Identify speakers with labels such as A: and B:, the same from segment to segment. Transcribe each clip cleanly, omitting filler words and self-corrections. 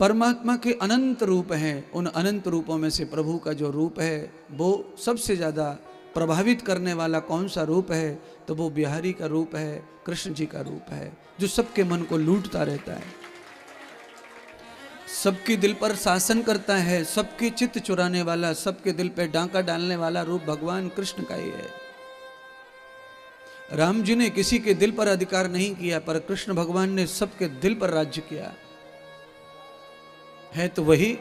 A: परमात्मा के अनंत रूप हैं। उन अनंत रूपों में से प्रभु का जो रूप है वो सबसे ज़्यादा प्रभावित करने वाला कौन सा रूप है, तो वो बिहारी का रूप है, कृष्ण जी का रूप है, जो सबके मन को लूटता रहता है, सबके दिल पर शासन करता है, सबके चित्त चुराने वाला, सबके दिल पे डांका डालने वाला रूप भगवान कृष्ण का ही है। राम जी ने किसी के दिल पर अधिकार नहीं किया, पर कृष्ण भगवान ने सबके दिल पर राज्य किया है। तो वही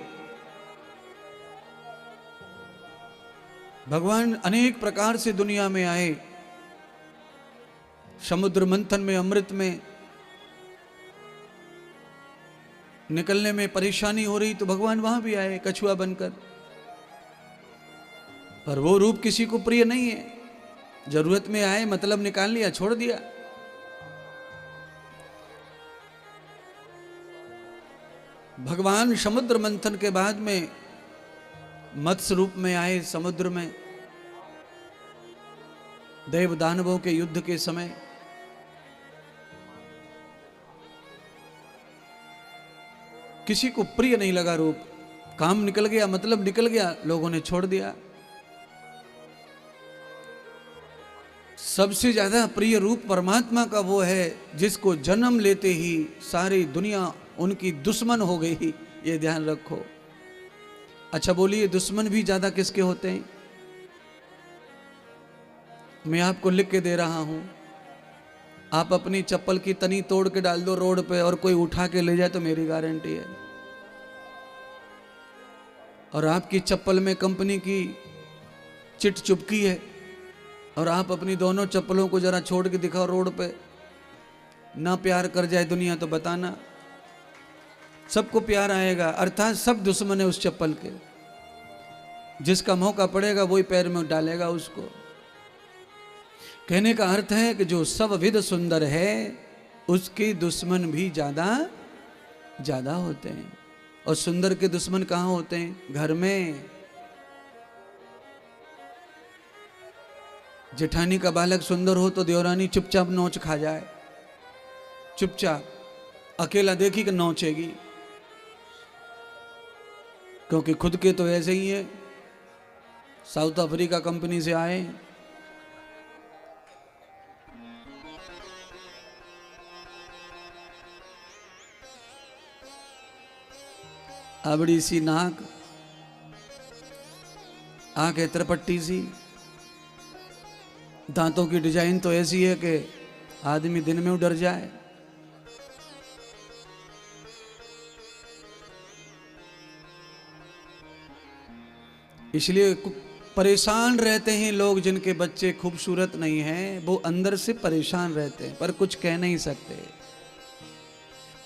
A: भगवान अनेक प्रकार से दुनिया में आए। समुद्र मंथन में, अमृत में निकलने में परेशानी हो रही तो भगवान वहां भी आए कछुआ बनकर, पर वो रूप किसी को प्रिय नहीं है। जरूरत में आए, मतलब निकाल लिया, छोड़ दिया। भगवान समुद्र मंथन के बाद में मत्स्य रूप में आए समुद्र में, देव दानवों के युद्ध के समय। किसी को प्रिय नहीं लगा रूप, काम निकल गया, मतलब निकल गया, लोगों ने छोड़ दिया। सबसे ज्यादा प्रिय रूप परमात्मा का वो है जिसको जन्म लेते ही सारी दुनिया उनकी दुश्मन हो गई। ये ध्यान रखो। अच्छा बोलिए, दुश्मन भी ज्यादा किसके होते हैं? मैं आपको लिख के दे रहा हूं, आप अपनी चप्पल की तनी तोड़ के डाल दो रोड पे और कोई उठा के ले जाए तो मेरी गारंटी है। और आपकी चप्पल में कंपनी की चिट चुपकी है और आप अपनी दोनों चप्पलों को जरा छोड़ के दिखाओ रोड पे, ना प्यार कर जाए दुनिया तो बताना। सबको प्यार आएगा, अर्थात सब दुश्मन है उस चप्पल के। जिसका मौका पड़ेगा वही पैर में डालेगा उसको। कहने का अर्थ है कि जो सब विध सुंदर है उसके दुश्मन भी ज्यादा ज्यादा होते हैं। और सुंदर के दुश्मन कहाँ होते हैं? घर में। जेठानी का बालक सुंदर हो तो देवरानी चुपचाप नोच खा जाए, चुपचाप, अकेला देखी कि नोचेगी, क्योंकि खुद के तो ऐसे ही है। साउथ अफ्रीका कंपनी से आए, अबड़ी सी नाक, आंख एतरपट्टी सी, दांतों की डिजाइन तो ऐसी है कि आदमी दिन में डर जाए। इसलिए परेशान रहते हैं लोग जिनके बच्चे खूबसूरत नहीं हैं, वो अंदर से परेशान रहते हैं पर कुछ कह नहीं सकते।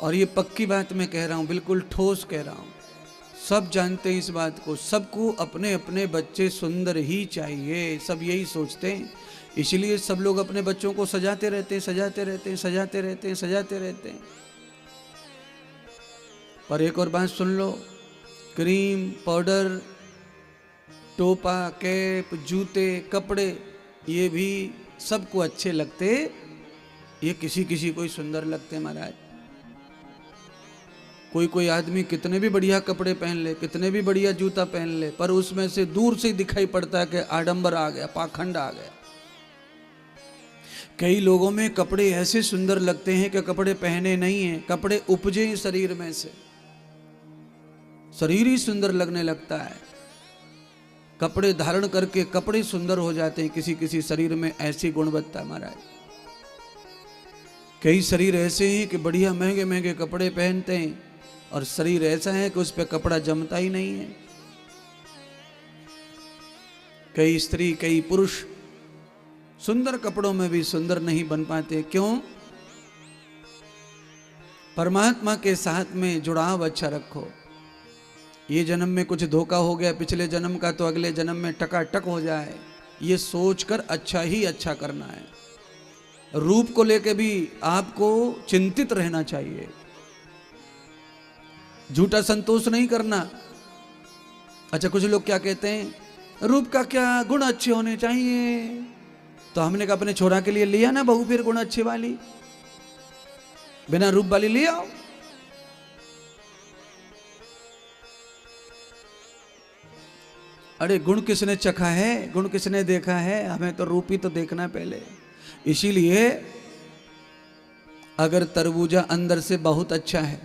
A: और ये पक्की बात मैं कह रहा हूं, बिल्कुल ठोस कह रहा हूं। सब जानते हैं इस बात को, सबको अपने अपने बच्चे सुंदर ही चाहिए, सब यही सोचते हैं। इसलिए सब लोग अपने बच्चों को सजाते रहते हैं, सजाते रहते हैं, सजाते रहते हैं, सजाते रहते हैं। पर एक और बात सुन लो, क्रीम, पाउडर, टोपा, कैप, जूते, कपड़े, ये भी सबको अच्छे लगते, ये किसी किसी को ही सुंदर लगते महाराज। कोई कोई आदमी कितने भी बढ़िया कपड़े पहन ले, कितने भी बढ़िया जूता पहन ले, पर उसमें से दूर से दिखाई पड़ता है कि आडंबर आ गया, पाखंड आ गया। कई लोगों में कपड़े ऐसे सुंदर लगते हैं कि कपड़े पहने नहीं हैं, कपड़े उपजे शरीर में से, शरीर ही सुंदर लगने लगता है। कपड़े धारण करके कपड़े सुंदर हो जाते हैं। किसी किसी शरीर में ऐसी गुणवत्ता महाराज। कई शरीर ऐसे हैं कि बढ़िया महंगे महंगे कपड़े पहनते हैं और शरीर ऐसा है कि उस पर कपड़ा जमता ही नहीं है। कई स्त्री, कई पुरुष सुंदर कपड़ों में भी सुंदर नहीं बन पाते। क्यों? परमात्मा के साथ में जुड़ाव अच्छा रखो। ये जन्म में कुछ धोखा हो गया पिछले जन्म का, तो अगले जन्म में टकाटक हो जाए, ये सोचकर अच्छा ही अच्छा करना है। रूप को लेके भी आपको चिंतित रहना चाहिए, झूठा संतोष नहीं करना। अच्छा, कुछ लोग क्या कहते हैं, रूप का क्या, गुण अच्छे होने चाहिए। तो हमने कहा अपने छोरा के लिए लिया ना बहू, फिर गुण अच्छी वाली, बिना रूप वाली ले आओ। अरे गुण किसने चखा है, गुण किसने देखा है, हमें तो रूप ही तो देखना है पहले। इसीलिए अगर तरबूजा अंदर से बहुत अच्छा है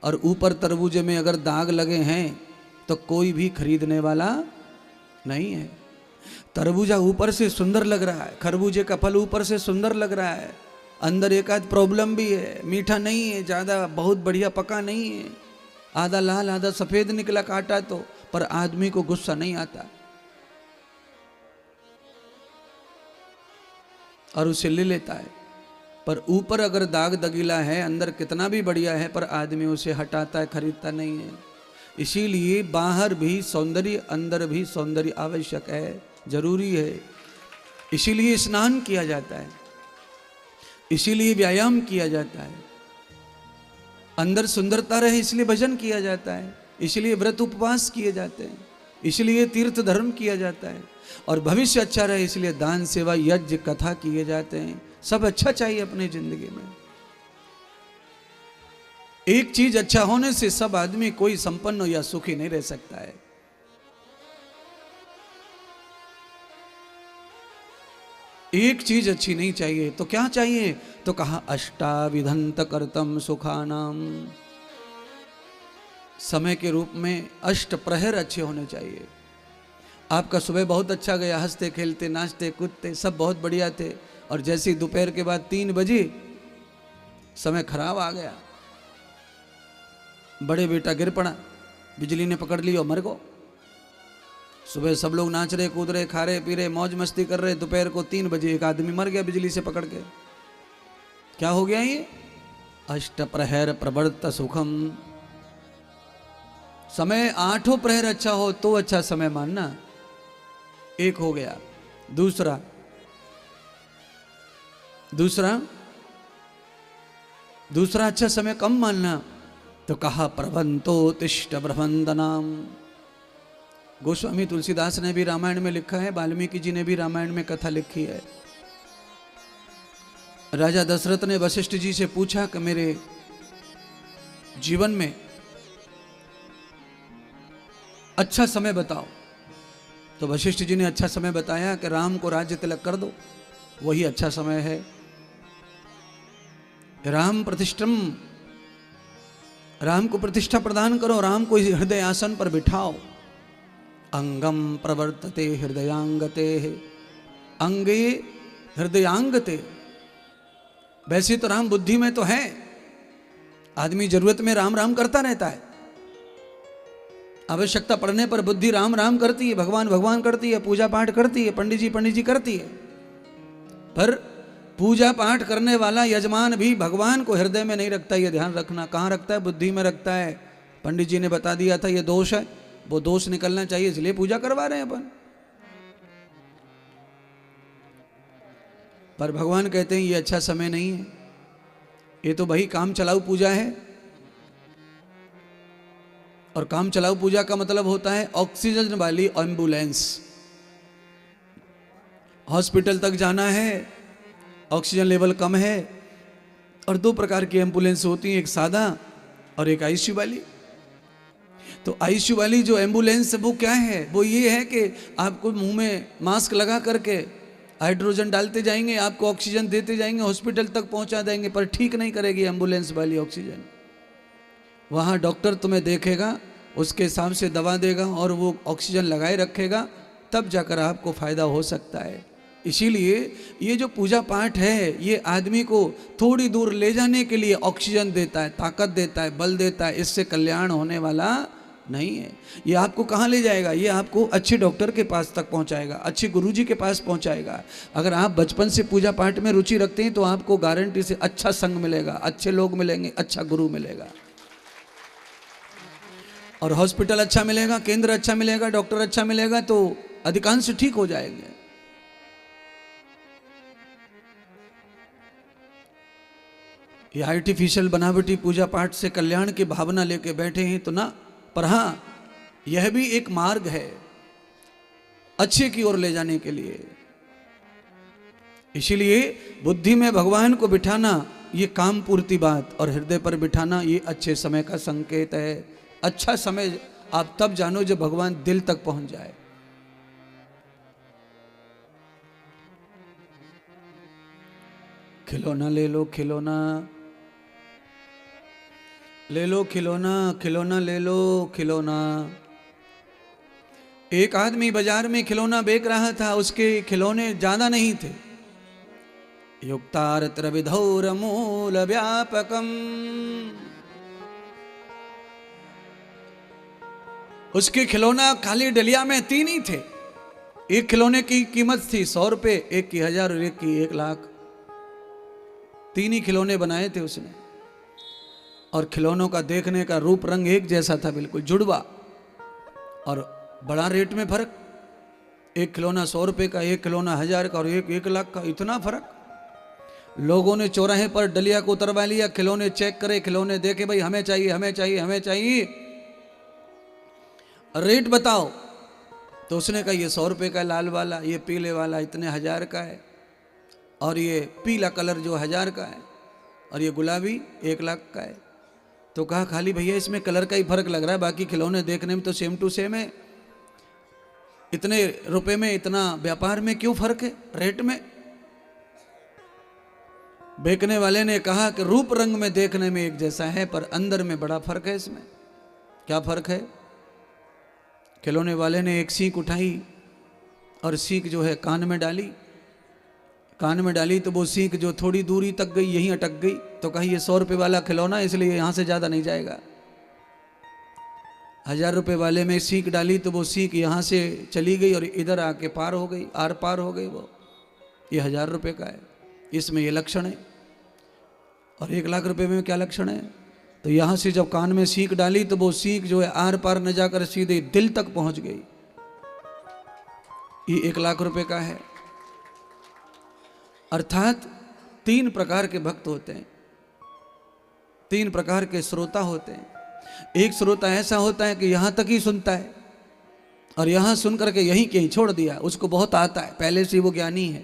A: और ऊपर तरबूजे में अगर दाग लगे हैं तो कोई भी खरीदने वाला नहीं है। तरबूजा ऊपर से सुंदर लग रहा है, खरबूजे का फल ऊपर से सुंदर लग रहा है, अंदर एक आध प्रॉब्लम भी है, मीठा नहीं है ज़्यादा, बहुत बढ़िया पका नहीं है, आधा लाल आधा सफ़ेद निकला काटा तो, पर आदमी को गुस्सा नहीं आता और उसे ले लेता है। पर ऊपर अगर दाग दगीला है, अंदर कितना भी बढ़िया है, पर आदमी उसे हटाता है, खरीदता नहीं है। इसीलिए बाहर भी सौंदर्य, अंदर भी सौंदर्य आवश्यक है, जरूरी है। इसीलिए स्नान किया जाता है, इसीलिए व्यायाम किया जाता है, अंदर सुंदरता रहे इसलिए भजन किया जाता है, इसलिए व्रत उपवास किए जाते हैं, इसलिए तीर्थ धर्म किया जाता है, और भविष्य अच्छा रहे इसलिए दान सेवा यज्ञ कथा किए जाते हैं। सब अच्छा चाहिए अपनी जिंदगी में। एक चीज अच्छा होने से सब आदमी कोई संपन्न या सुखी नहीं रह सकता है। एक चीज अच्छी नहीं चाहिए तो क्या चाहिए, तो कहा अष्टाविधंत कर्तम सुखानाम। समय के रूप में अष्ट प्रहर अच्छे होने चाहिए। आपका सुबह बहुत अच्छा गया, हंसते खेलते नाचते कूदते सब बहुत बढ़िया थे, और जैसे ही दोपहर के बाद 3 बजे समय खराब आ गया, बड़े बेटा गिर पड़ा, बिजली ने पकड़ ली और मर गो। सुबह सब लोग नाच रहे कूद रहे खा रहे पी रहे मौज मस्ती कर रहे, दोपहर को 3 बजे एक आदमी मर गया बिजली से पकड़ के। क्या हो गया ये? अष्ट प्रहर प्रवर्त सुखम। समय 8 प्रहर अच्छा हो तो अच्छा समय मानना, एक हो गया। दूसरा अच्छा समय कम मानना, तो कहा प्रभंतो तिष्ठ ब्रह्मंदनाम। गोस्वामी तुलसीदास ने भी रामायण में लिखा है, वाल्मीकि जी ने भी रामायण में कथा लिखी है। राजा दशरथ ने वशिष्ठ जी से पूछा कि मेरे जीवन में अच्छा समय बताओ, तो वशिष्ठ जी ने अच्छा समय बताया कि राम को राज्य तिलक कर दो, वही अच्छा समय है। राम प्रतिष्ठम, राम को प्रतिष्ठा प्रदान करो, राम को हृदय आसन पर बिठाओ। अंगम प्रवर्तते हृदयांगते, अंगे हृदयांगते। वैसे तो राम बुद्धि में तो है, आदमी जरूरत में राम राम करता रहता है, आवश्यकता पड़ने पर बुद्धि राम राम करती है, भगवान भगवान करती है, पूजा पाठ करती है, पंडित जी करती है। पर पूजा पाठ करने वाला यजमान भी भगवान को हृदय में नहीं रखता, ये ध्यान रखना। कहाँ रखता है? बुद्धि में रखता है। पंडित जी ने बता दिया था ये दोष है, वो दोष निकलना चाहिए इसलिए पूजा करवा रहे हैं अपन। पर भगवान कहते हैं ये अच्छा समय नहीं है, ये तो भाई काम चलाऊ पूजा है। और काम चलाऊ पूजा का मतलब होता है ऑक्सीजन वाली एम्बुलेंस। हॉस्पिटल तक जाना है, ऑक्सीजन लेवल कम है, और 2 प्रकार की एम्बुलेंस होती हैं, एक सादा और एक आईसीयू वाली। तो आईसीयू वाली जो एम्बुलेंस है वो क्या है? वो ये है कि आपको मुंह में मास्क लगा करके हाइड्रोजन डालते जाएंगे, आपको ऑक्सीजन देते जाएंगे, हॉस्पिटल तक पहुंचा देंगे, पर ठीक नहीं करेगी एम्बुलेंस वाली ऑक्सीजन। वहाँ डॉक्टर तुम्हें देखेगा, उसके हिसाब से दवा देगा और वो ऑक्सीजन लगाए रखेगा, तब जाकर आपको फायदा हो सकता है। इसीलिए ये जो पूजा पाठ है ये आदमी को थोड़ी दूर ले जाने के लिए ऑक्सीजन देता है, ताकत देता है, बल देता है, इससे कल्याण होने वाला नहीं है। ये आपको कहाँ ले जाएगा? ये आपको अच्छे डॉक्टर के पास तक पहुँचाएगा, अच्छे गुरुजी के पास पहुँचाएगा। अगर आप बचपन से पूजा पाठ में रुचि रखते हैं तो आपको गारंटी से अच्छा संग मिलेगा, अच्छे लोग मिलेंगे, अच्छा गुरु मिलेगा, और हॉस्पिटल अच्छा मिलेगा, केंद्र अच्छा मिलेगा, डॉक्टर अच्छा मिलेगा, तो अधिकांश ठीक हो जाएंगे। ये आर्टिफिशियल बनावटी पूजा पाठ से कल्याण की भावना लेके बैठे हैं तो ना, पर हाँ यह भी एक मार्ग है अच्छे की ओर ले जाने के लिए। इसीलिए बुद्धि में भगवान को बिठाना ये काम पूर्ति बात, और हृदय पर बिठाना ये अच्छे समय का संकेत है। अच्छा समय आप तब जानो जब भगवान दिल तक पहुंच जाए। खिलौना ले लो, खिलौना ले लो, खिलौना, खिलौना ले लो, खिलौना। एक आदमी बाजार में खिलौना बेच रहा था, उसके खिलौने ज्यादा नहीं थे। युक्तार्त्र विधौर मूल व्यापकम, उसके खिलौना खाली डलिया में 3 ही थे। एक खिलौने की कीमत थी 100 रुपए, एक की 1000 और एक की 1 लाख। 3 ही खिलौने बनाए थे उसने। और खिलौनों का देखने का रूप रंग एक जैसा था, बिल्कुल जुड़वा, और बड़ा रेट में फर्क। एक खिलौना 100 रुपए का, एक खिलौना 1000 का और एक 1 लाख का, इतना फर्क। लोगों ने चौराहे पर डलिया को उतरवा लिया, खिलौने चेक करे, खिलौने देखे, भाई हमें चाहिए, हमें चाहिए, हमें चाहिए, रेट बताओ। तो उसने कहा ये 100 रुपए का लाल वाला, ये पीले वाला इतने 1000 का है, और ये पीला कलर जो 1000 का है, और ये गुलाबी 1 लाख का है। तो कहा खाली भैया इसमें कलर का ही फर्क लग रहा है, बाकी खिलौने देखने में तो सेम टू सेम है, इतने रुपए में इतना व्यापार में क्यों फर्क है, रेट में। बेचने वाले ने कहा कि रूप रंग में देखने में एक जैसा है, पर अंदर में बड़ा फर्क है इसमें। क्या फर्क है? खिलौने वाले ने एक सीख उठाई और सीख जो है कान में डाली। कान में डाली तो वो सीख जो थोड़ी दूरी तक गई, यहीं अटक गई। तो कहा ये 100 रुपए वाला खिलौना, इसलिए यहां से ज्यादा नहीं जाएगा। 1000 रुपए वाले में सीख डाली तो वो सीख यहां से चली गई और इधर आके पार हो गई, आर पार हो गई। वो ये 1000 रुपए का है, इसमें ये लक्षण है। और 1 लाख रुपए में क्या लक्षण है? तो यहां से जब कान में सीख डाली तो वो सीख जो है आर पार न जाकर सीधे दिल तक पहुंच गई। ये 1 लाख रुपए का है। अर्थात 3 प्रकार के भक्त होते हैं, 3 प्रकार के श्रोता होते हैं। एक श्रोता ऐसा होता है कि यहां तक ही सुनता है और यहां सुन करके यहीं कहीं छोड़ दिया, उसको बहुत आता है, पहले से वो ज्ञानी है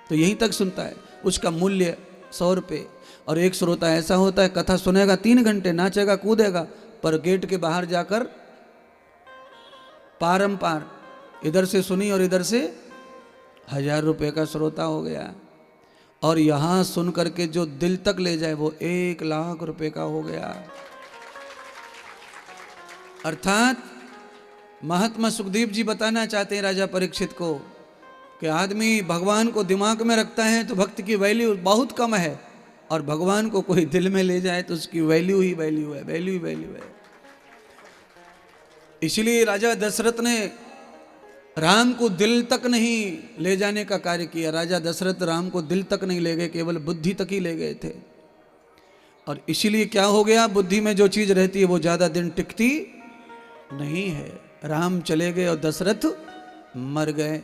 A: तो यहीं तक सुनता है, उसका मूल्य 100 रुपये। और एक श्रोता ऐसा होता है कथा सुनेगा 3 घंटे, नाचेगा कूदेगा, पर गेट के बाहर जाकर पारंपार इधर से सुनी और इधर से 1000 रुपये का श्रोता हो गया। और यहां सुन करके जो दिल तक ले जाए वो 1 लाख रुपए का हो गया। अर्थात महात्मा सुखदेव जी बताना चाहते हैं राजा परीक्षित को कि आदमी भगवान को दिमाग में रखता है तो भक्त की वैल्यू बहुत कम है, और भगवान को कोई दिल में ले जाए तो उसकी वैल्यू ही वैल्यू है, वैल्यू ही वैल्यू है। इसलिए राजा दशरथ ने राम को दिल तक नहीं ले जाने का कार्य किया। राजा दशरथ राम को दिल तक नहीं ले गए, केवल बुद्धि तक ही ले गए थे। और इसीलिए क्या हो गया, बुद्धि में जो चीज रहती है वो ज्यादा दिन टिकती नहीं है। राम चले गए और दशरथ मर गए।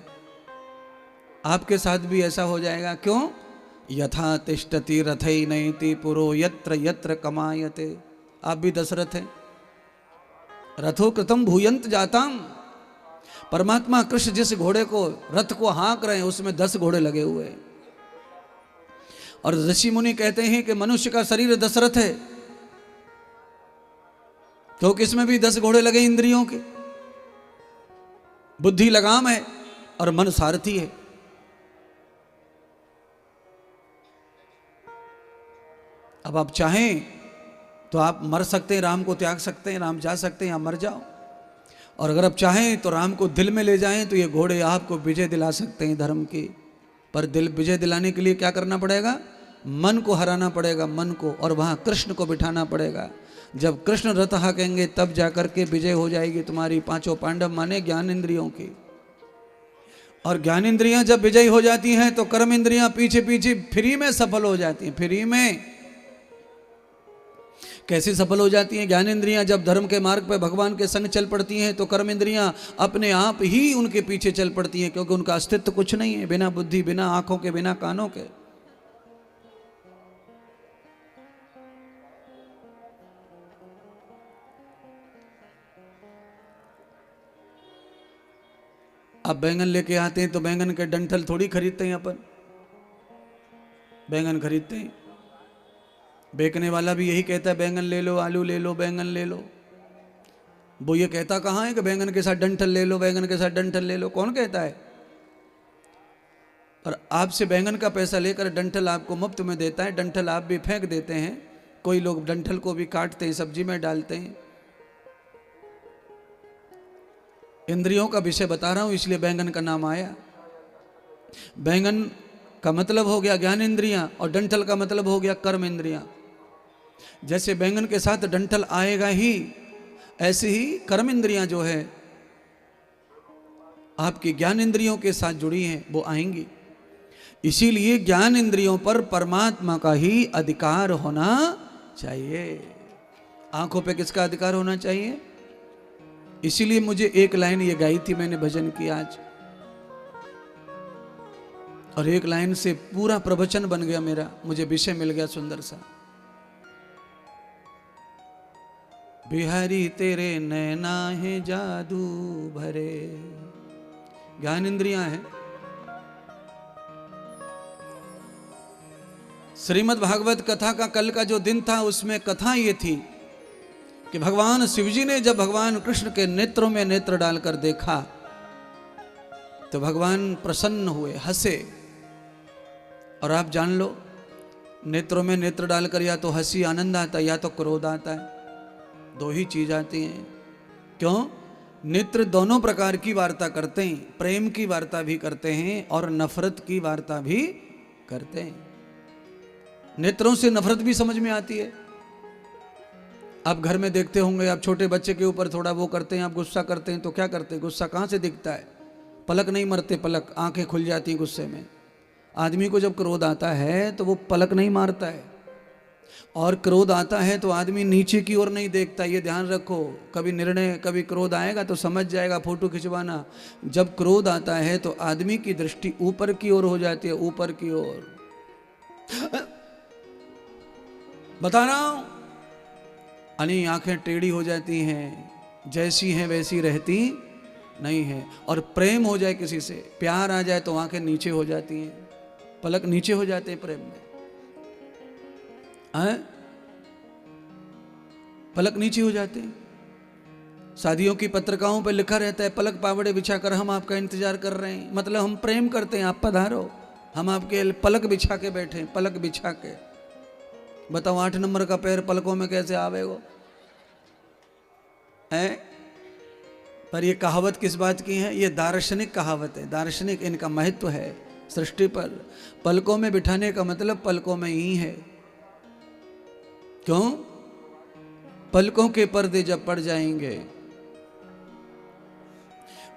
A: आपके साथ भी ऐसा हो जाएगा। क्यों? यथा तिष्ठति रथै नैति पुरो यत्र यत्र कमायते। आप भी दशरथ हैं। रथो कृतम भूयंत जाताम। परमात्मा कृष्ण जिस घोड़े को रथ को हाँक रहे हैं उसमें 10 घोड़े लगे हुए हैं। और ऋषि मुनि कहते हैं कि मनुष्य का शरीर दशरथ है, क्योंकि इसमें भी 10 घोड़े लगे इंद्रियों के। बुद्धि लगाम है और मन सारथी है। अब आप चाहें तो आप मर सकते हैं, राम को त्याग सकते हैं, राम जा सकते हैं, आप मर जाओ। और अगर आप चाहें तो राम को दिल में ले जाएं तो ये घोड़े आपको विजय दिला सकते हैं धर्म की। पर दिल विजय दिलाने के लिए क्या करना पड़ेगा? मन को हराना पड़ेगा, मन को, और वहां कृष्ण को बिठाना पड़ेगा। जब कृष्ण रथ हाँकेंगे तब जाकर के विजय हो जाएगी तुम्हारी 5 पांडव माने ज्ञान इंद्रियों की। और ज्ञान इंद्रियां जब विजय हो जाती हैं तो कर्म इंद्रियां पीछे पीछे फ्री में सफल हो जाती हैं। फ्री में कैसे सफल हो जाती हैं? ज्ञान इंद्रियां जब धर्म के मार्ग पर भगवान के संग चल पड़ती हैं तो कर्म इंद्रियां अपने आप ही उनके पीछे चल पड़ती हैं, क्योंकि उनका अस्तित्व कुछ नहीं है बिना बुद्धि, बिना आंखों के, बिना कानों के। अब बैंगन लेके आते हैं तो बैंगन के डंठल थोड़ी खरीदते हैं अपन, बैंगन खरीदते हैं। बेचने वाला भी यही कहता है बैंगन ले लो, आलू ले लो, बैंगन ले लो। वो ये कहता कहाँ है कि बैंगन के साथ डंठल ले लो, बैंगन के साथ डंठल ले लो? कौन कहता है? पर आपसे बैंगन का पैसा लेकर डंठल आपको मुफ्त में देता है, डंठल आप भी फेंक देते हैं। कोई लोग डंठल को भी काटते हैं, सब्जी में डालते हैं। इंद्रियों का विषय बता रहा हूं, इसलिए बैंगन का नाम आया। बैंगन का मतलब हो गया ज्ञान इंद्रियां और डंठल का मतलब हो गया कर्म इंद्रियां। जैसे बैंगन के साथ डंठल आएगा ही, ऐसे ही कर्म इंद्रियां जो है आपकी ज्ञान इंद्रियों के साथ जुड़ी हैं, वो आएंगी। इसीलिए ज्ञान इंद्रियों पर परमात्मा का ही अधिकार होना चाहिए। आंखों पे किसका अधिकार होना चाहिए? इसीलिए मुझे एक लाइन ये गाई थी मैंने भजन की आज, और एक लाइन से पूरा प्रवचन बन गया मेरा, मुझे विषय मिल गया सुंदर सा। बिहारी तेरे नैना है जादू भरे, ज्ञान इंद्रियां हैं। श्रीमद् भागवत कथा का कल का जो दिन था, उसमें कथा ये थी कि भगवान शिवजी ने जब भगवान कृष्ण के नेत्रों में नेत्र डालकर देखा तो भगवान प्रसन्न हुए, हंसे। और आप जान लो, नेत्रों में नेत्र डालकर या तो हंसी आनंद आता है या तो क्रोध आता है, दो ही चीज आती हैं। क्यों? नेत्र दोनों प्रकार की वार्ता करते हैं, प्रेम की वार्ता भी करते हैं और नफरत की वार्ता भी करते हैं। नेत्रों से नफरत भी समझ में आती है। आप घर में देखते होंगे, आप छोटे बच्चे के ऊपर थोड़ा वो करते हैं, आप गुस्सा करते हैं तो क्या करते हैं? गुस्सा कहाँ से दिखता है? पलक नहीं मरते, पलक, आंखें खुल जाती हैं गुस्से में। आदमी को जब क्रोध आता है तो वो पलक नहीं मारता है, और क्रोध आता है तो आदमी नीचे की ओर नहीं देखता। ये ध्यान रखो, कभी निर्णय, कभी क्रोध आएगा तो समझ जाएगा, फोटो खिंचवाना। जब क्रोध आता है तो आदमी की दृष्टि ऊपर की ओर हो जाती है, ऊपर की ओर। बता रहा हूं, यानी आंखें टेढ़ी हो जाती हैं, जैसी हैं वैसी रहती नहीं है। और प्रेम हो जाए किसी से, प्यार आ जाए तो आंखें नीचे हो जाती हैं, पलक नीचे हो जाते हैं प्रेम में, पलक नीचे हो जाते हैं। शादियों की पत्रिकाओं पर लिखा रहता है, पलक पावड़े बिछाकर हम आपका इंतजार कर रहे हैं। मतलब हम प्रेम करते हैं, आप पधारो, हम आपके पलक बिछा के बैठे, पलक बिछा के। बताओ 8 नंबर का पैर पलकों में कैसे आवेगो है? पर ये कहावत किस बात की है? ये दार्शनिक कहावत है, दार्शनिक, इनका महत्व है सृष्टि पर। पलकों में बिठाने का मतलब पलकों में ही है। क्यों? पलकों के पर्दे जब पड़ जाएंगे,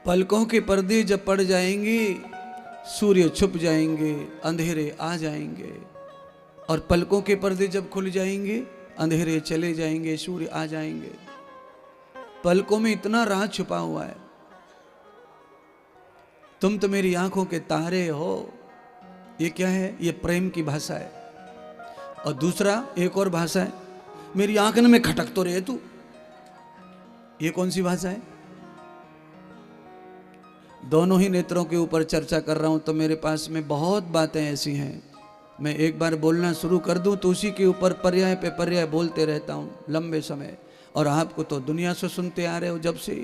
A: पलकों के पर्दे जब पड़ जाएंगे, सूर्य छुप जाएंगे, अंधेरे आ जाएंगे। और पलकों के पर्दे जब खुल जाएंगे, अंधेरे चले जाएंगे, सूर्य आ जाएंगे। पलकों में इतना राज छुपा हुआ है। तुम तो मेरी आंखों के तारे हो, ये क्या है? ये प्रेम की भाषा है। और दूसरा एक और भाषा है, मेरी आंखन में खटक तो रहे तू, ये कौन सी भाषा है? दोनों ही नेत्रों के ऊपर चर्चा कर रहा हूं तो मेरे पास में बहुत बातें ऐसी हैं, मैं एक बार बोलना शुरू कर दूं तो उसी के ऊपर पर्याय पे पर्याय बोलते रहता हूं लंबे समय। और आपको तो दुनिया से सुनते आ रहे हो जब से।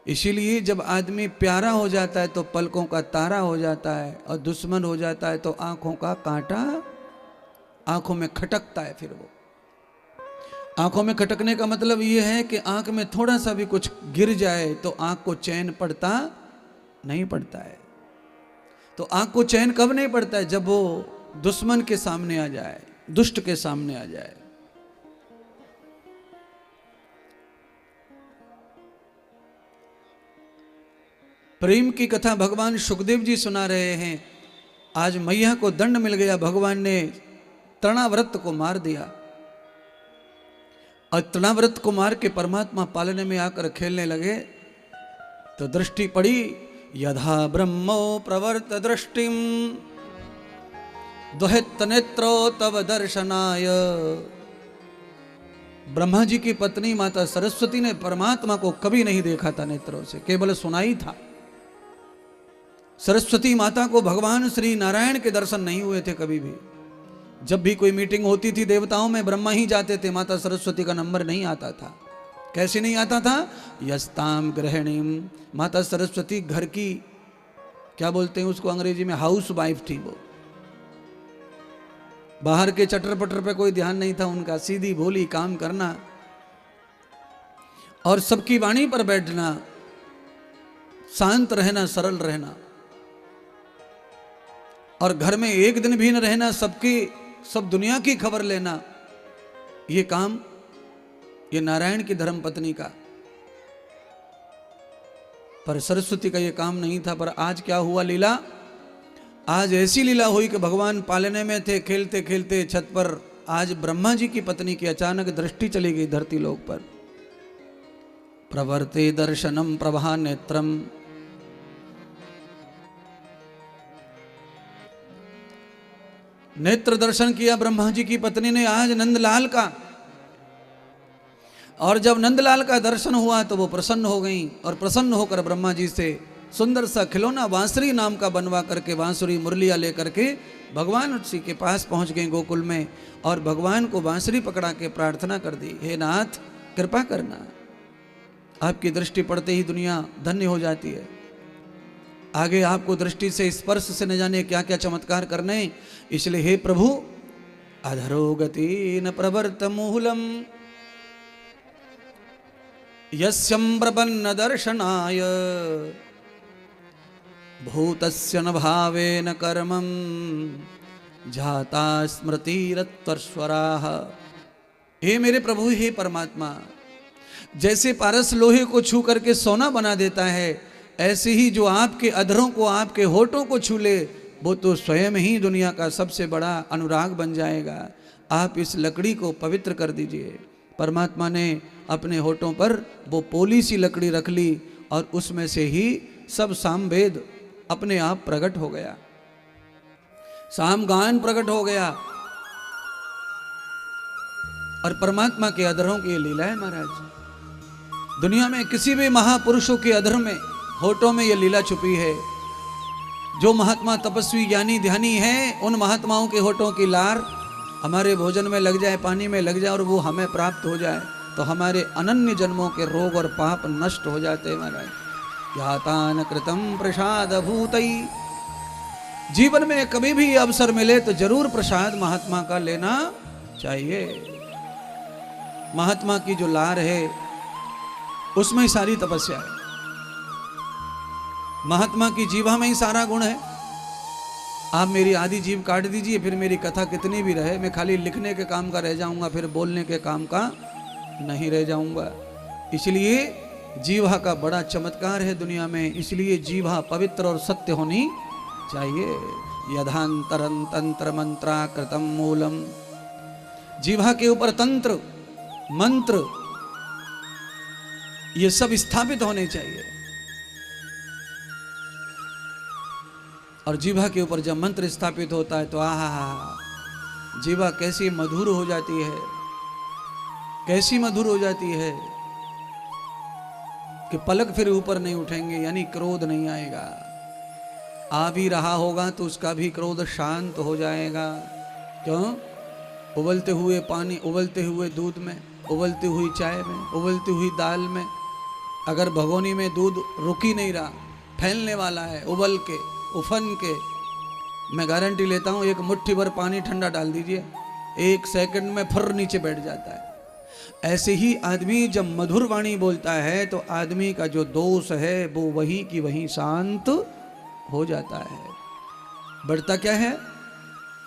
A: इसीलिए जब आदमी प्यारा हो जाता है तो पलकों का तारा हो जाता है, और दुश्मन हो जाता है तो आंखों का कांटा आंखों में खटकता है। फिर वो आंखों में खटकने का मतलब ये है कि आंख में थोड़ा सा भी कुछ गिर जाए तो आंख को चैन पड़ता नहीं पड़ता है। तो आंख को चैन कब नहीं पड़ता है? जब वो दुश्मन के सामने आ जाए, दुष्ट के सामने आ जाए। प्रेम की कथा भगवान सुखदेव जी सुना रहे हैं। आज मैया को दंड मिल गया, भगवान ने तृणाव्रत को मार दिया, और तृणाव्रत को मार के परमात्मा पालने में आकर खेलने लगे तो दृष्टि पड़ी, यथा ब्रह्मो प्रवर्त दृष्टिम दुहित नेत्रो तव दर्शनाय। ब्रह्मा जी की पत्नी माता सरस्वती ने परमात्मा को कभी नहीं देखा था नेत्रों से, केवल सुना ही था। सरस्वती माता को भगवान श्री नारायण के दर्शन नहीं हुए थे कभी भी। जब भी कोई मीटिंग होती थी देवताओं में, ब्रह्मा ही जाते थे, माता सरस्वती का नंबर नहीं आता था। कैसे नहीं आता था? यस्ताम गृहिणीम, माता सरस्वती घर की क्या बोलते हैं उसको अंग्रेजी में, हाउस वाइफ थी वो। बाहर के चटर पटर पे कोई ध्यान नहीं था उनका, सीधी भोली काम करना और सबकी वाणी पर बैठना, शांत रहना, सरल रहना, और घर में एक दिन भी न रहना, सब दुनिया की खबर लेना। ये काम, ये नारायण की धर्म पत्नी का। पर सरस्वती का ये काम नहीं था। पर आज क्या हुआ लीला, आज ऐसी लीला हुई कि भगवान पालने में थे, खेलते खेलते छत पर आज ब्रह्मा जी की पत्नी की अचानक दृष्टि चली गई धरती लोक पर। प्रवर्ते दर्शनम प्रभा नेत्रम, नेत्र दर्शन किया ब्रह्मा जी की पत्नी ने आज नंदलाल का। और जब नंदलाल का दर्शन हुआ तो वो प्रसन्न हो गई और प्रसन्न होकर ब्रह्मा जी से सुंदर सा खिलौना बांसुरी नाम का बनवा करके, बांसुरी मुरलिया लेकर के भगवान जी के पास पहुंच गए गोकुल में, और भगवान को बांसुरी पकड़ा के प्रार्थना कर दी, हे नाथ कृपा करना, आपकी दृष्टि पड़ते ही दुनिया धन्य हो जाती है। आगे आपको दृष्टि से, स्पर्श से न जाने क्या क्या चमत्कार करने, इसलिए हे प्रभु अधरोगति न प्रवर्त मूलम यस्यं प्रपन्न दर्शनाय भूतस्य न भावेन कर्मं जाता स्मृतिरत्वर्स्वराः। हे मेरे प्रभु, हे परमात्मा, जैसे पारस लोहे को छू करके सोना बना देता है, ऐसे ही जो आपके अधरों को, आपके होठों को छू ले, वो तो स्वयं ही दुनिया का सबसे बड़ा अनुराग बन जाएगा। आप इस लकड़ी को पवित्र कर दीजिए। परमात्मा ने अपने होठों पर वो पोली सी लकड़ी रख ली और उसमें से ही सब सामवेद अपने आप प्रकट हो गया, सामगान प्रकट हो गया। और परमात्मा के अधरों की ये लीला है महाराज। दुनिया में किसी भी महापुरुषों के अधर में, होठों में ये लीला छुपी है। जो महात्मा तपस्वी ज्ञानी ध्यानी हैं, उन महात्माओं के होठों की लार हमारे भोजन में लग जाए, पानी में लग जाए और वो हमें प्राप्त हो जाए, तो हमारे अनन्य जन्मों के रोग और पाप नष्ट हो जाते हैं महाराज। यातान कृतम प्रसाद भूतई, जीवन में कभी भी अवसर मिले तो जरूर प्रसाद महात्मा का लेना चाहिए। महात्मा की जो लार है उसमें ही सारी तपस्या है, महात्मा की जीवा में ही सारा गुण है। आप मेरी आधी जीभ काट दीजिए, फिर मेरी कथा कितनी भी रहे, मैं खाली लिखने के काम का रह जाऊंगा, फिर बोलने के काम का नहीं रह जाऊंगा। इसलिए जीवा का बड़ा चमत्कार है दुनिया में, इसलिए जीवा पवित्र और सत्य होनी चाहिए। यथांतरं तंत्र मंत्रा कृतम मूलम, जीवा के ऊपर तंत्र मंत्र ये सब स्थापित होने चाहिए। और जीवा के ऊपर जब मंत्र स्थापित होता है तो आहा, जीवा कैसी मधुर हो जाती है, कैसी मधुर हो जाती है कि पलक फिर ऊपर नहीं उठेंगे, यानी क्रोध नहीं आएगा। आ भी रहा होगा तो उसका भी क्रोध शांत हो जाएगा। क्यों? उबलते हुए पानी, उबलते हुए दूध में, उबलती हुई चाय में, उबलती हुई दाल में, अगर भगोनी में दूध रुक ही नहीं रहा, फैलने वाला है, उबल के उफन के, मैं गारंटी लेता हूँ एक मुट्ठी भर पानी ठंडा डाल दीजिए, 1 सेकंड में फर नीचे बैठ जाता है। ऐसे ही आदमी जब मधुर वाणी बोलता है तो आदमी का जो दोष है वो वहीं की वहीं शांत हो जाता है। बढ़ता क्या है?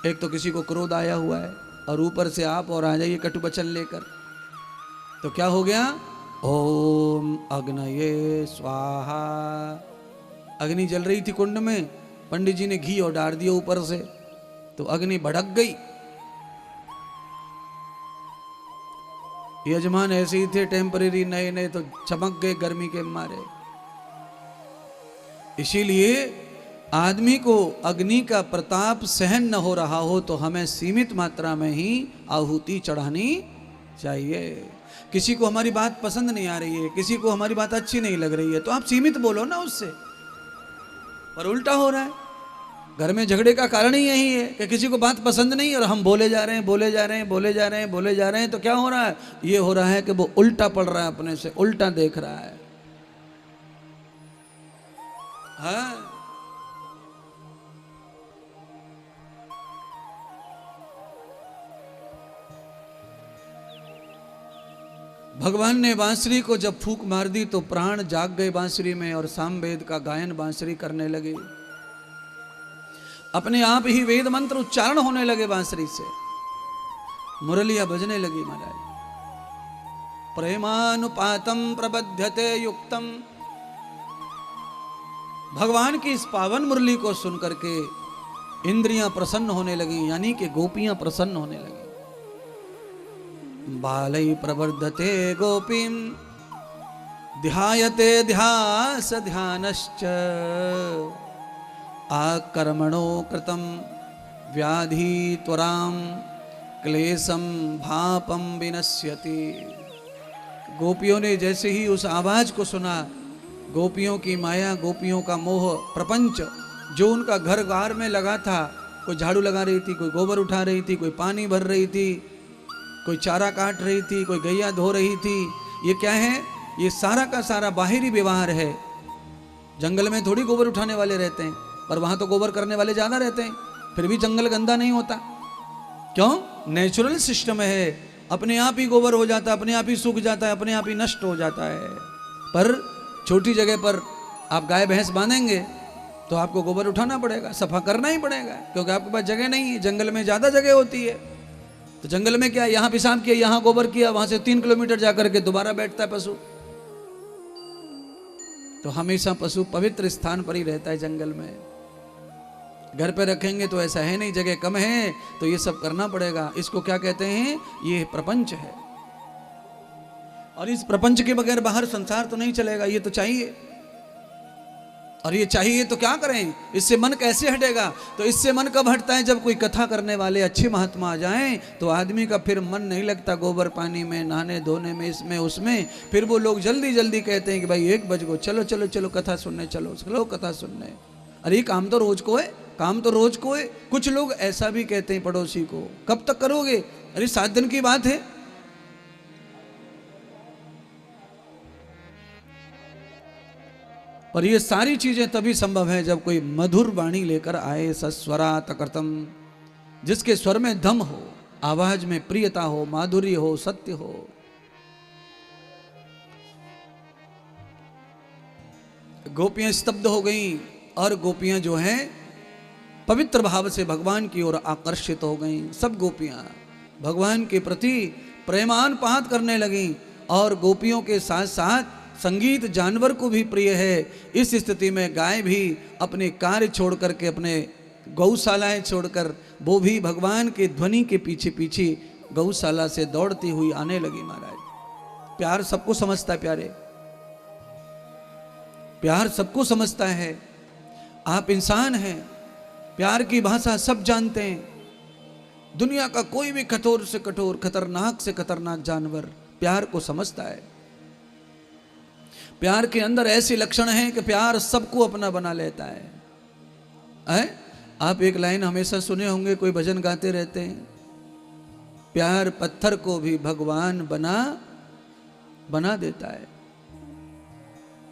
A: एक तो किसी को क्रोध आया हुआ है और ऊपर से आप और आ जाइए कटु वचन लेकर, तो क्या हो गया? ओम अग्नये स्वाहा। अग्नि जल रही थी कुंड में, पंडित जी ने घी और डाल दिया ऊपर से, तो अग्नि भड़क गई। यजमान ऐसे ही थे टेम्परेरी, नए नए, तो चमक गए गर्मी के मारे। इसीलिए आदमी को अग्नि का प्रताप सहन न हो रहा हो तो हमें सीमित मात्रा में ही आहुति चढ़ानी चाहिए। किसी को हमारी बात पसंद नहीं आ रही है, किसी को हमारी बात अच्छी नहीं लग रही है, तो आप सीमित बोलो ना उससे। पर उल्टा हो रहा है, घर में झगड़े का कारण ही यही है कि किसी को बात पसंद नहीं और हम बोले जा रहे हैं, बोले जा रहे हैं, बोले जा रहे हैं, बोले जा रहे हैं। तो क्या हो रहा है? ये हो रहा है कि वो उल्टा पड़ रहा है, अपने से उल्टा देख रहा है। हाँ, भगवान ने बांसुरी को जब फूंक मार दी तो प्राण जाग गए बांसुरी में और सामवेद का गायन बांसुरी करने लगे। अपने आप ही वेद मंत्र उच्चारण होने लगे बांसुरी से, मुरलियां बजने लगी महाराज। प्रेमानुपातम प्रबध्यते युक्तम, भगवान की इस पावन मुरली को सुन करके इंद्रियां प्रसन्न होने लगी, यानी कि गोपियां प्रसन्न होने लगी। बालै प्रवर्धते गोपीं ध्यायते ध्यास ध्यानश्च, आकर्मणो कृतं व्याधि त्वरां क्लेशं भापं विनश्यति। गोपियों ने जैसे ही उस आवाज को सुना, गोपियों की माया, गोपियों का मोह, प्रपंच जो उनका घर बार में लगा था, कोई झाड़ू लगा रही थी, कोई गोबर उठा रही थी, कोई पानी भर रही थी, कोई चारा काट रही थी, कोई गैया धो रही थी, ये क्या है? ये सारा का सारा बाहरी व्यवहार है। जंगल में थोड़ी गोबर उठाने वाले रहते हैं, पर वहां तो गोबर करने वाले ज्यादा रहते हैं, फिर भी जंगल गंदा नहीं होता। क्यों? नेचुरल सिस्टम है, अपने आप ही गोबर हो जाता है, अपने आप ही सूख जाता है, अपने आप ही नष्ट हो जाता है। पर छोटी जगह पर आप गाय भैंस बांधेंगे तो आपको गोबर उठाना पड़ेगा, सफा करना ही पड़ेगा, क्योंकि आपके पास जगह नहीं है। जंगल में ज्यादा जगह होती है, तो जंगल में क्या, यहाँ पेशाब किया, यहाँ गोबर किया, वहां से 3 किलोमीटर जाकर के दोबारा बैठता है पशु। तो हमेशा पशु पवित्र स्थान पर ही रहता है जंगल में। घर पे रखेंगे तो ऐसा है नहीं, जगह कम है तो ये सब करना पड़ेगा। इसको क्या कहते हैं? ये प्रपंच है। और इस प्रपंच के बगैर बाहर संसार तो नहीं चलेगा, ये तो चाहिए। और ये चाहिए तो क्या करें? इससे मन कैसे हटेगा? तो इससे मन कब हटता है? जब कोई कथा करने वाले अच्छे महात्मा आ जाएं तो आदमी का फिर मन नहीं लगता गोबर पानी में, नहाने धोने में, इसमें उसमें। फिर वो लोग जल्दी जल्दी कहते हैं कि भाई 1 बज गो, चलो चलो चलो कथा सुनने, चलो चलो कथा सुनने। अरे काम तो रोज को है, काम तो रोज को है। कुछ लोग ऐसा भी कहते हैं पड़ोसी को, कब तक करोगे? अरे 7 दिन की बात है। और ये सारी चीजें तभी संभव है जब कोई मधुर वाणी लेकर आए, सस्वरा तकृतम, जिसके स्वर में दम हो, आवाज में प्रियता हो, माधुर्य हो, सत्य हो। गोपियां स्तब्ध हो गईं और गोपियां जो हैं पवित्र भाव से भगवान की ओर आकर्षित हो गईं। सब गोपियां भगवान के प्रति प्रेमानुपात करने लगीं और गोपियों के साथ साथ संगीत जानवर को भी प्रिय है। इस स्थिति में गाय भी अपने कार्य छोड़ करके, अपने गौशालाएं छोड़कर, वो भी भगवान के ध्वनि के पीछे पीछे गौशाला से दौड़ती हुई आने लगी। महाराज प्यार सबको समझता है, प्यारे, प्यार सबको समझता है। आप इंसान हैं, प्यार की भाषा सब जानते हैं। दुनिया का कोई भी कठोर से कठोर, खतरनाक से खतरनाक जानवर प्यार को समझता है। प्यार के अंदर ऐसे लक्षण हैं कि प्यार सबको अपना बना लेता है। आप एक लाइन हमेशा सुने होंगे, कोई भजन गाते रहते हैं, प्यार पत्थर को भी भगवान बना देता है।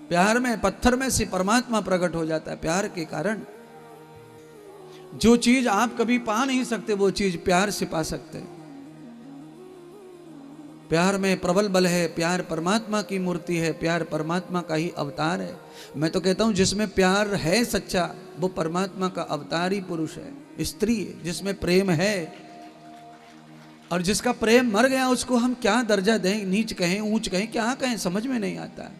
A: प्यार में, पत्थर में से परमात्मा प्रकट हो जाता है। प्यार के कारण जो चीज आप कभी पा नहीं सकते वो चीज प्यार से पा सकते हैं। प्यार में प्रबल बल है, प्यार परमात्मा की मूर्ति है, प्यार परमात्मा का ही अवतार है। मैं तो कहता हूं जिसमें प्यार है सच्चा, वो परमात्मा का अवतार ही पुरुष है, स्त्री है। जिसमें प्रेम है, और जिसका प्रेम मर गया उसको हम क्या दर्जा दें, नीच कहें, ऊंच कहें, क्या कहें, समझ में नहीं आता।